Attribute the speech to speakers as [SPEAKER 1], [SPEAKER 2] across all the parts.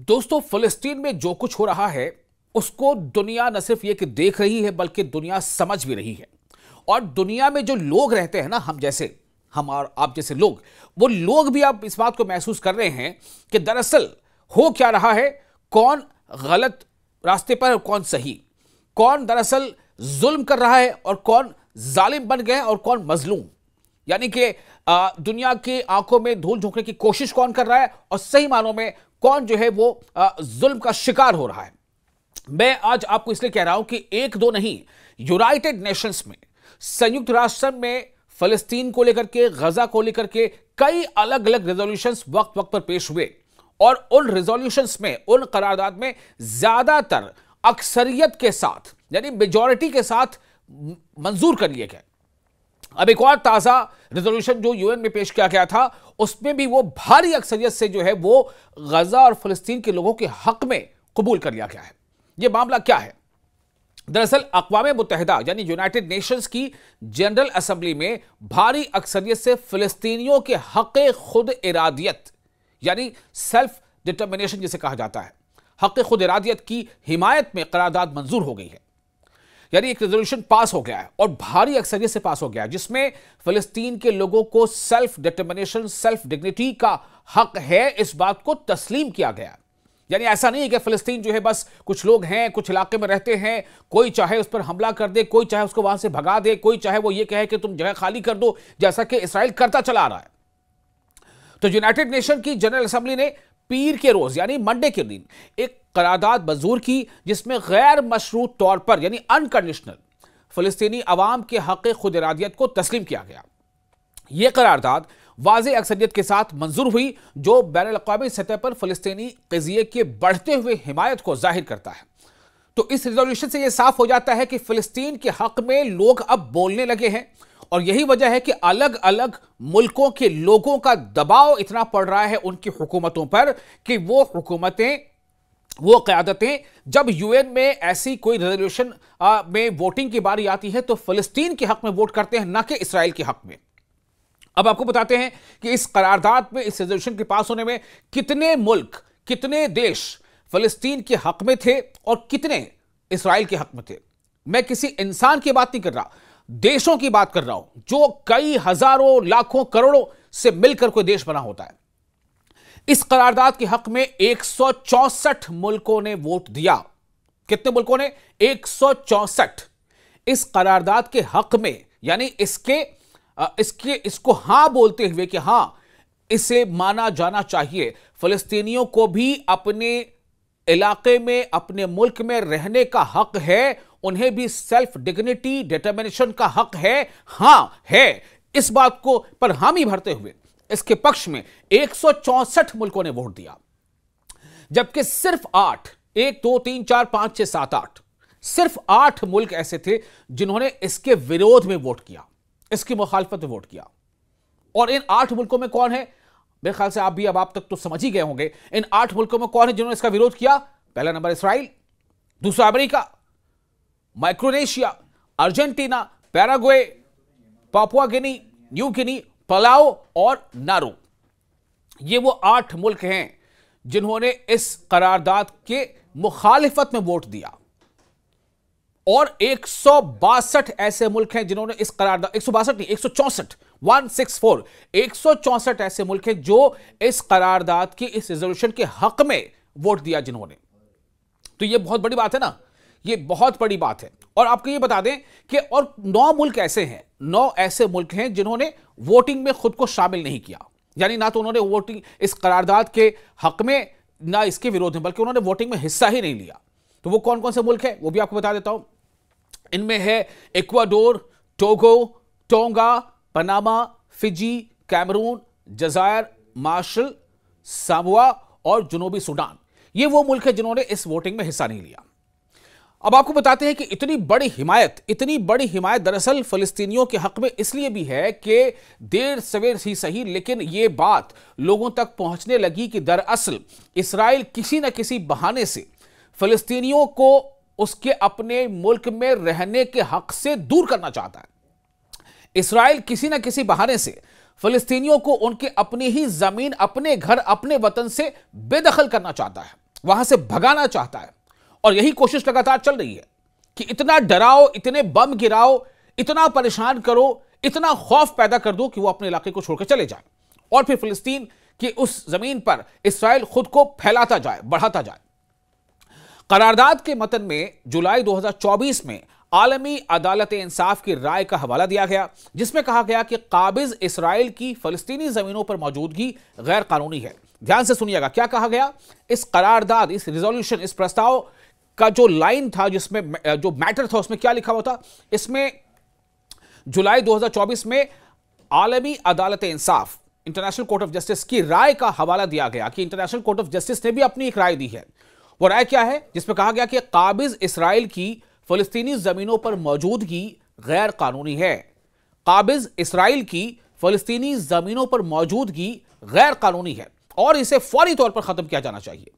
[SPEAKER 1] दोस्तों, फिलिस्तीन में जो कुछ हो रहा है उसको दुनिया न सिर्फ ये कि देख रही है बल्कि दुनिया समझ भी रही है। और दुनिया में जो लोग रहते हैं ना, हम और आप जैसे लोग, वो लोग भी अब इस बात को महसूस कर रहे हैं कि दरअसल हो क्या रहा है, कौन गलत रास्ते पर और कौन सही, कौन दरअसल जुल्म कर रहा है और कौन जालिम बन गया और कौन मजलूम। यानी कि दुनिया की आंखों में धूल झोंकने की कोशिश कौन कर रहा है और सही मानों में कौन जो है वो जुल्म का शिकार हो रहा है। मैं आज आपको इसलिए कह रहा हूं कि एक दो नहीं, यूनाइटेड नेशंस में, संयुक्त राष्ट्र में फिलिस्तीन को लेकर के, गजा को लेकर के कई अलग अलग रेजोल्यूशंस वक्त वक्त पर पेश हुए और उन रेजोल्यूशंस में, उन करारदाद में ज्यादातर अक्सरियत के साथ यानी मेजॉरिटी के साथ मंजूर कर लिए गए। अब एक और ताजा रेजोल्यूशन जो यूएन में पेश किया गया था, उसमें भी वो भारी अक्सरियत से जो है वो गजा और फिलिस्तीन के लोगों के हक में कबूल कर लिया गया है। ये मामला क्या है? दरअसल अक़वाम मुत्तहिदा यानी यूनाइटेड नेशंस की जनरल असेंबली में भारी अक्सरियत से फिलिस्तीनियों के हक खुद इरादियत यानी सेल्फ डिटर्मिनेशन जिसे कहा जाता है, हक खुद इरादियत की हिमायत में करारदाद मंजूर हो गई है। यानी एक रेजोल्यूशन पास हो गया है और भारी अक्सरियत से पास हो गया है, जिसमें फिलिस्तीन के लोगों को सेल्फ डिटर्मिनेशन, सेल्फ डिग्निटी का हक है, इस बात को तस्लीम किया गया। यानी ऐसा नहीं है कि फिलिस्तीन जो है बस कुछ लोग हैं, कुछ इलाके में रहते हैं, कोई चाहे उस पर हमला कर दे, कोई चाहे उसको वहां से भगा दे, कोई चाहे वो ये कहे कि तुम जगह खाली कर दो, जैसा कि इसराइल करता चला आ रहा है। तो यूनाइटेड नेशन की जनरल असेंबली ने पीर के रोज यानी मंडे के दिन एक करारदाद मंजूर की, जिसमें गैर मशरूत तौर पर यानी अनकंडीशनल फिलिस्तीनी अवाम के हक खुद इरादियत को तस्लीम किया गया। यह करारदाद वाज़ेह अक्सरियत के साथ मंजूर हुई, जो बैनुल-अक़वामी सतह पर फिलिस्तीनी क़ज़िये के बढ़ते हुए हिमायत को जाहिर करता है। तो इस रेजोल्यूशन से यह साफ हो जाता है कि फिलिस्तीन के हक में लोग अब बोलने लगे हैं और यही वजह है कि अलग अलग मुल्कों के लोगों का दबाव इतना पड़ रहा है उनकी हुकूमतों पर कि वो हुकूमतें, वो क़यादतें जब यूएन में ऐसी कोई रेजोल्यूशन में वोटिंग की बारी आती है तो फिलिस्तीन के हक में वोट करते हैं, न कि इसराइल के हक में। अब आपको बताते हैं कि इस करारदाद में, इस रेजोल्यूशन के पास होने में कितने मुल्क, कितने देश फिलिस्तीन के हक में थे और कितने इसराइल के हक में थे। मैं किसी इंसान की बात नहीं कर रहा, देशों की बात कर रहा हूं, जो कई हजारों, लाखों, करोड़ों से मिलकर कोई देश बना होता है। इस करारदाद के हक में 164 मुल्कों ने वोट दिया। कितने मुल्कों ने? 164। इस करारदाद के हक में यानी इसको हां बोलते हुए कि हां, इसे माना जाना चाहिए, फिलिस्तीनियों को भी अपने इलाके में, अपने मुल्क में रहने का हक है, उन्हें भी सेल्फ डिग्निटी, डिटर्मिनेशन का हक है। हां है, इस बात को पर हामी भरते हुए इसके पक्ष में 164 मुल्कों ने वोट दिया, जबकि सिर्फ 8, 1 2 3 4 5 6 7 8, सिर्फ 8 मुल्क ऐसे थे जिन्होंने इसके विरोध में वोट किया, इसकी मुखालफत में वोट किया। और इन 8 मुल्कों में कौन है? मेरे ख्याल से आप भी अब आप तक तो समझ ही गए होंगे इन 8 मुल्कों में कौन है जिन्होंने इसका विरोध किया। पहला नंबर इसराइल, दूसरा America, Micronesia, Argentina, Paraguay, Papua Guinea, New Guinea, Palau और नारू। ये वो 8 मुल्क हैं जिन्होंने इस करारदाद के मुखालिफत में वोट दिया। और 162 ऐसे मुल्क हैं जिन्होंने इस करारदाद, 162 नहीं, 164, 164, 164 ऐसे मुल्क हैं जो इस करारदाद की, इस रेजोल्यूशन के हक में वोट दिया जिन्होंने। तो ये बहुत बड़ी बात है ना, ये बहुत बड़ी बात है। और आपको ये बता दें कि और 9 मुल्क ऐसे हैं, 9 ऐसे मुल्क हैं जिन्होंने वोटिंग में खुद को शामिल नहीं किया। यानी ना तो उन्होंने वोटिंग इस करारदाद के हक में, ना इसके विरोध में, बल्कि उन्होंने वोटिंग में हिस्सा ही नहीं लिया। तो वो कौन कौन से मुल्क हैं वो भी आपको बता देता हूं। इनमें है Ecuador, Togo, Tonga, Panama, Fiji, Cameroon, जजायर, मार्शल, सामोआ और जुनूबी सूडान। ये वो मुल्क है जिन्होंने इस वोटिंग में हिस्सा नहीं लिया। अब आपको बताते हैं कि इतनी बड़ी हिमायत दरअसल फिलिस्तीनियों के हक में इसलिए भी है कि देर सवेर ही सही, लेकिन यह बात लोगों तक पहुंचने लगी कि दरअसल इसराइल किसी न किसी बहाने से फिलिस्तीनियों को उसके अपने मुल्क में रहने के हक से दूर करना चाहता है। इसराइल किसी न किसी बहाने से फिलिस्तीनियों को उनके अपनी ही जमीन, अपने घर, अपने वतन से बेदखल करना चाहता है। वहां से भगाना चाहता है। और यही कोशिश लगातार चल रही है कि इतना डराओ, इतने बम गिराओ, इतना परेशान करो, इतना खौफ पैदा कर दो कि वो अपने इलाके को छोड़कर चले जाए और फिर फिलिस्तीन की उस जमीन पर इसराइल खुद को फैलाता जाए, बढ़ाता जाए। करारदाद के मतन में जुलाई 2024 में आलमी अदालत इंसाफ की राय का हवाला दिया गया, जिसमें कहा गया कि काबिज इसराइल की फलस्तीनी जमीनों पर मौजूदगी गैर कानूनी है। ध्यान से सुनिएगा क्या कहा गया। इस करारदाद, इस रिजोल्यूशन, इस प्रस्ताव का जो लाइन था, जिसमें जो मैटर था, उसमें क्या लिखा हुआ था। इसमें जुलाई 2024 में आलमी अदालत इंसाफ, इंटरनेशनल कोर्ट ऑफ जस्टिस की राय का हवाला दिया गया कि इंटरनेशनल कोर्ट ऑफ जस्टिस ने भी अपनी एक राय दी है। वो राय क्या है, जिसमें कहा गया कि काबिज इसराइल की फलस्तीनी जमीनों पर मौजूदगी गैर कानूनी है। काबिज इसराइल की फलस्तीनी जमीनों पर मौजूदगी गैर कानूनी है और इसे फौरी तौर पर खत्म किया जाना चाहिए।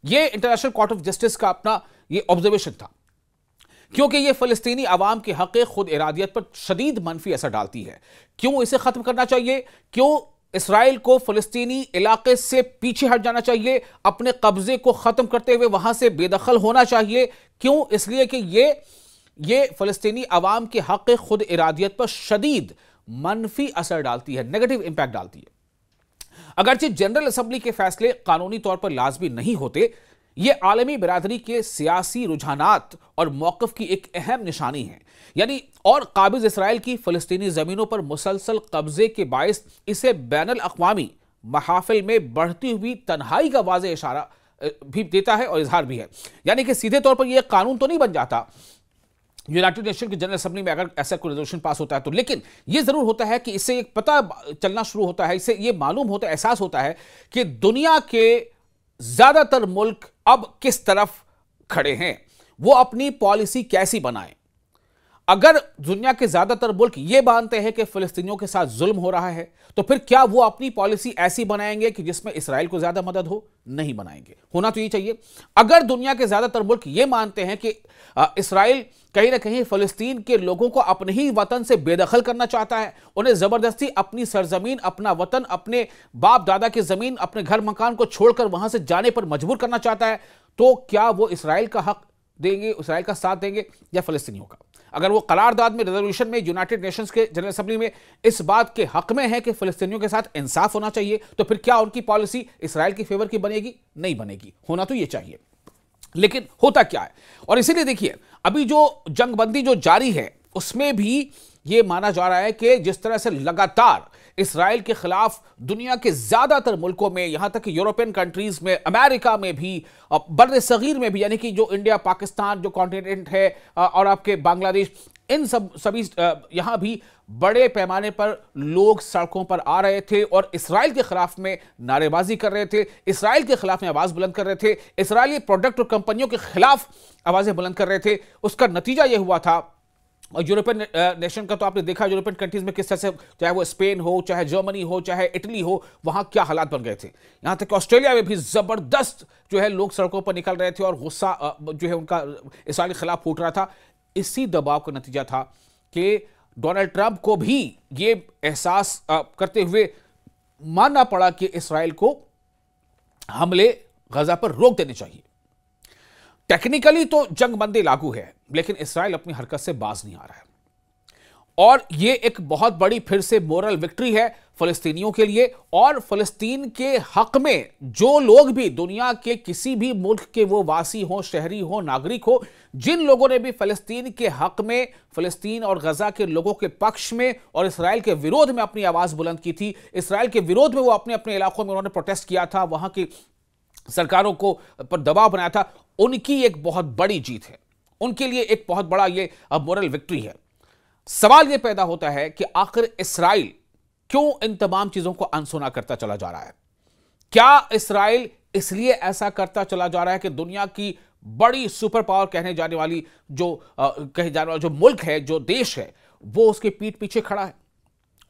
[SPEAKER 1] यह इंटरनेशनल कोर्ट ऑफ जस्टिस का अपना यह ऑब्जर्वेशन था, क्योंकि यह फलस्तीनी अवाम के हक खुद इरादियत पर शदीद मनफी असर डालती है। क्यों इसे खत्म करना चाहिए? क्यों इसराइल को फलस्तीनी इलाके से पीछे हट जाना चाहिए, अपने कब्जे को खत्म करते हुए वहां से बेदखल होना चाहिए? क्यों? इसलिए कि ये फलस्तीनी अवाम के हक खुद इरादियत पर शदीद मनफी असर डालती है, नेगेटिव इंपैक्ट डालती है। अगरचे जनरल असेंबली के फैसले कानूनी तौर पर लाजमी नहीं होते, यह आलमी बिरादरी के सियासी रुझानात और मौक़िफ़ की एक अहम निशानी है। यानी और काबिज इसराइल की फलस्तीनी ज़मीनों पर मुसलसल कब्जे के बायस इसे बैनुल अक़वामी महाफिल में बढ़ती हुई तन्हाई का वाज़ेह इशारा भी देता है और इजहार भी है। यानी कि सीधे तौर पर यह कानून तो नहीं बन जाता यूनाइटेड नेशन की जनरल असेंबली में अगर ऐसा कोई रेजोल्यूशन पास होता है तो, लेकिन यह जरूर होता है कि इससे एक पता चलना शुरू होता है, इससे यह मालूम होता है, एहसास होता है कि दुनिया के ज्यादातर मुल्क अब किस तरफ खड़े हैं, वो अपनी पॉलिसी कैसी बनाएं। अगर दुनिया के ज्यादातर मुल्क ये मानते हैं कि फिलिस्तीनियों के साथ जुल्म हो रहा है, तो फिर क्या वो अपनी पॉलिसी ऐसी बनाएंगे कि जिसमें इसराइल को ज्यादा मदद हो? नहीं बनाएंगे। होना तो ये चाहिए। अगर दुनिया के ज्यादातर मुल्क ये मानते हैं कि इसराइल कहीं ना कहीं फिलिस्तीन के लोगों को अपने ही वतन से बेदखल करना चाहता है, उन्हें जबरदस्ती अपनी सरजमीन, अपना वतन, अपने बाप दादा की जमीन, अपने घर मकान को छोड़कर वहां से जाने पर मजबूर करना चाहता है, तो क्या वो इसराइल का हक देंगे, इसराइल का साथ देंगे या फिलिस्तीनियों का? अगर वो करारदाद में, रेजोल्यूशन में, यूनाइटेड नेशंस के जनरल असेंबली में इस बात के हक में है कि फिलिस्तीनियों के साथ इंसाफ होना चाहिए, तो फिर क्या उनकी पॉलिसी इसराइल की फेवर की बनेगी? नहीं बनेगी। होना तो ये चाहिए, लेकिन होता क्या है? और इसीलिए देखिए, अभी जो जंगबंदी जो जारी है उसमें भी ये माना जा रहा है कि जिस तरह से लगातार इसराइल के खिलाफ दुनिया के ज्यादातर मुल्कों में, यहां तक कि यूरोपियन कंट्रीज में, अमेरिका में भी, बर्र सगीर में भी, यानी कि जो इंडिया, पाकिस्तान जो कॉन्टिनेंट है और आपके बांग्लादेश, इन सभी यहां भी बड़े पैमाने पर लोग सड़कों पर आ रहे थे और इसराइल के खिलाफ में नारेबाजी कर रहे थे, इसराइल के खिलाफ में आवाज बुलंद कर रहे थे, इसराइली प्रोडक्ट और कंपनियों के खिलाफ आवाजें बुलंद कर रहे थे। उसका नतीजा यह हुआ था, और यूरोपियन नेशन का तो आपने देखा, यूरोपियन कंट्रीज में किस तरह से, चाहे वो स्पेन हो, चाहे जर्मनी हो, चाहे इटली हो, वहां क्या हालात बन गए थे। यहां तक कि ऑस्ट्रेलिया में भी जबरदस्त जो है लोग सड़कों पर निकल रहे थे और गुस्सा जो है उनका इसराइल के खिलाफ फूट रहा था। इसी दबाव का नतीजा था कि डोनाल्ड ट्रंप को भी ये एहसास करते हुए मानना पड़ा कि इसराइल को हमले गजा पर रोक देने चाहिए। टेक्निकली तो जंगबंदी लागू है, लेकिन इसराइल अपनी हरकत से बाज नहीं आ रहा है और यह एक बहुत बड़ी फिर से मोरल विक्ट्री है फिलिस्तीनियों के लिए और फिलिस्तीन के हक में जो लोग भी, दुनिया के किसी भी मुल्क के वो वासी हो, शहरी हो, नागरिक हो, जिन लोगों ने भी फिलिस्तीन के हक में, फिलिस्तीन और गजा के लोगों के पक्ष में और इसराइल के विरोध में अपनी आवाज बुलंद की थी, इसराइल के विरोध में वो अपने अपने इलाकों में उन्होंने प्रोटेस्ट किया था, वहां की सरकारों को पर दबाव बनाया था, उनकी एक बहुत बड़ी जीत है, उनके लिए एक बहुत बड़ा ये मोरल विक्ट्री है। सवाल यह पैदा होता है कि आखिर इसराइल क्यों इन तमाम चीजों को अनसुना करता चला जा रहा है? क्या इसराइल इसलिए ऐसा करता चला जा रहा है कि दुनिया की बड़ी सुपर पावर कहने जाने वाली कहे जाने वाला जो मुल्क है, जो देश है, वो उसके पीठ पीछे खड़ा है,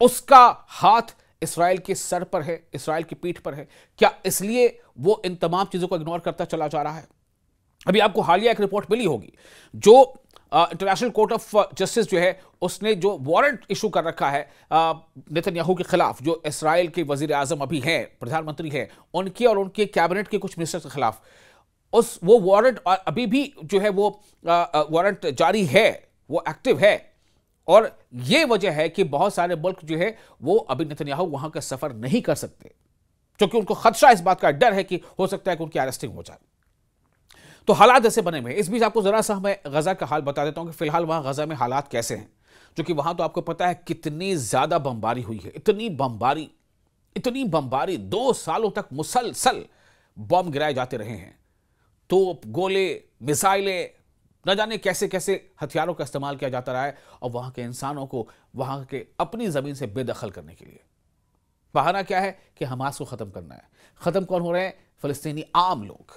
[SPEAKER 1] उसका हाथ इसराइल के सर पर है, इसराइल की पीठ पर है? क्या इसलिए वो इन तमाम चीजों को इग्नोर करता चला जा रहा है? अभी आपको हालिया एक रिपोर्ट मिली होगी, जो इंटरनेशनल कोर्ट ऑफ जस्टिस जो है उसने जो वारंट इशू कर रखा है नेतन्याहू के खिलाफ, जो इसराइल के वजीर आजम अभी हैं, प्रधानमंत्री हैं, उनके और उनके कैबिनेट के कुछ मिनिस्टर्स के खिलाफ, वो वारंट अभी भी जो है वो वारंट जारी है, वो एक्टिव है। और ये वजह है कि बहुत सारे मुल्क जो है वो अभी नेतन्याहू वहां का सफर नहीं कर सकते, क्योंकि उनको खदशा, इस बात का डर है कि हो सकता है कि उनकी अरेस्टिंग हो जाए। तो हालात ऐसे बने हुए हैं। इस बीच आपको जरा सा मैं गजा का हाल बता देता हूं कि फिलहाल वहां गजा में हालात कैसे हैं, क्योंकि वहां तो आपको पता है कितनी ज्यादा बमबारी हुई है, इतनी बमबारी 2 सालों तक मुसलसल बम गिराए जाते रहे हैं। तोप, गोले, मिसाइलें, न जाने कैसे कैसे हथियारों का इस्तेमाल किया जाता रहा है, और वहां के इंसानों को वहां के अपनी जमीन से बेदखल करने के लिए बहाना क्या है कि हमास को खत्म करना है। खत्म कौन हो रहे हैं? फिलिस्तीनी आम लोग।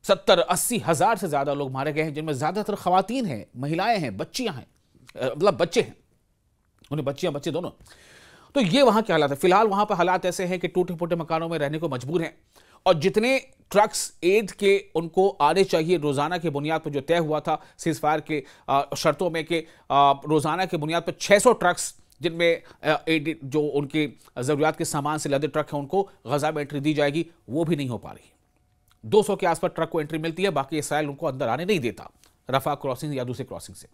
[SPEAKER 1] 70-80 हजार से ज्यादा लोग मारे गए हैं, जिनमें ज्यादातर खवातीन हैं, महिलाएं हैं, बच्चियां हैं, मतलब बच्चे हैं, उन्हें बच्चियां बच्चे दोनों। तो ये वहां के हालात है। फिलहाल वहां पर हालात ऐसे हैं कि टूटे फूटे मकानों में रहने को मजबूर हैं, और जितने ट्रक्स एड के उनको आने चाहिए रोजाना की बुनियाद पर, जो तय हुआ था सीजफायर के शर्तों में कि रोजाना की बुनियाद पर 600 ट्रक्स जिनमें जो उनकी जरूरियात के सामान से लदे ट्रक हैं उनको गजा में एंट्री दी जाएगी, वो भी नहीं हो पा रही। 200 के आसपास ट्रक को एंट्री मिलती है, बाकी इसराइल उनको अंदर आने नहीं देता रफा क्रॉसिंग या दूसरे क्रॉसिंग से।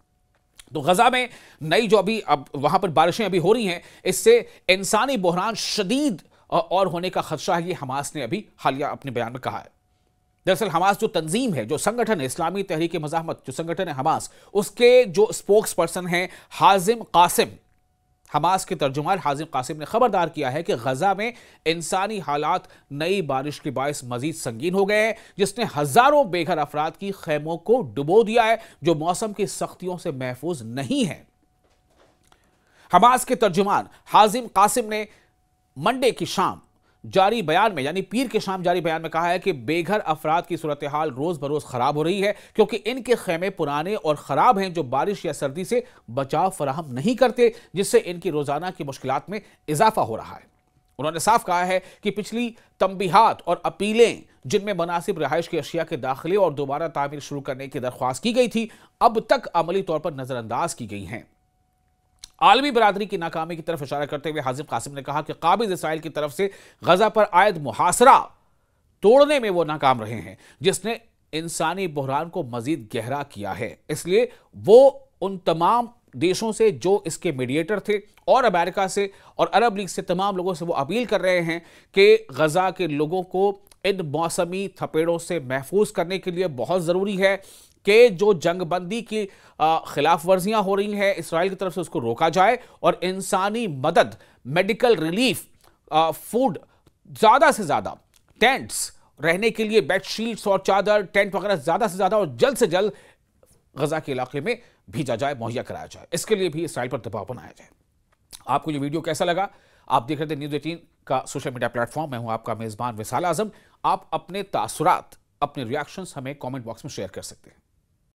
[SPEAKER 1] तो गजा में नई जो अभी अब वहां पर बारिशें अभी हो रही हैं, इससे इंसानी बहरान शदीद और होने का खदशा है, ये हमास ने अभी हालिया अपने बयान में कहा है। दरअसल हमास जो तंजीम है, जो संगठन है, इस्लामी तहरीक मज़ाहमत जो संगठन है हमास, उसके जो स्पोक्स पर्सन हैं हाजिम कासिम, हमास के तर्जुमान हाजिम कासिम ने खबरदार किया है कि गजा में इंसानी हालात नई बारिश के बायस मजीद संगीन हो गए हैं, जिसने हजारों बेघर अफराद की खैमों को डुबो दिया है, जो मौसम की सख्तियों से महफूज नहीं है। हमास के तर्जुमान हाजिम कासिम ने मंडे की शाम जारी बयान में, यानी पीर के शाम जारी बयान में कहा है कि बेघर अफराद की सूरत हाल रोज बरोज खराब हो रही है, क्योंकि इनके खेमे पुराने और खराब हैं, जो बारिश या सर्दी से बचाव फराहम नहीं करते, जिससे इनकी रोजाना की मुश्किलात में इजाफा हो रहा है। उन्होंने साफ कहा है कि पिछली तंबीहात और अपीलें, जिनमें मुनासिब रिहाइश की अशिया के दाखिले और दोबारा तामीर शुरू करने की दरख्वास्त की गई थी, अब तक अमली तौर पर नजरअंदाज की गई हैं। आलमी बरादरी की नाकामी की तरफ इशारा करते हुए हाजिम कासिम ने कहा कि काबिज इसराइल की तरफ से गजा पर आयद मुहासरा तोड़ने में वो नाकाम रहे हैं, जिसने इंसानी बहरान को मजीद गहरा किया है। इसलिए वो उन तमाम देशों से जो इसके मीडिएटर थे, और अमेरिका से और अरब लीग से, तमाम लोगों से वो अपील कर रहे हैं कि गजा के लोगों को इन मौसमी थपेड़ों से महफूज करने के लिए बहुत जरूरी है कि जो जंगबंदी की खिलाफ वर्जियां हो रही हैं इसराइल की तरफ से, उसको रोका जाए, और इंसानी मदद, मेडिकल रिलीफ, फूड, ज्यादा से ज्यादा टेंट्स, रहने के लिए बेडशीट्स और चादर, टेंट वगैरह ज्यादा से ज्यादा और जल्द से जल्द गजा के इलाके में भेजा जाए, मुहैया कराया जाए। इसके लिए भी इसराइल पर दबाव बनाया जाए। आपको ये वीडियो कैसा लगा? आप देख रहे थे न्यूज़ 18 का सोशल मीडिया प्लेटफॉर्म। मैं हूं आपका मेजबान विसाल आजम। आप अपने तासुरात, अपने रिएक्शंस हमें कमेंट बॉक्स में शेयर कर सकते हैं।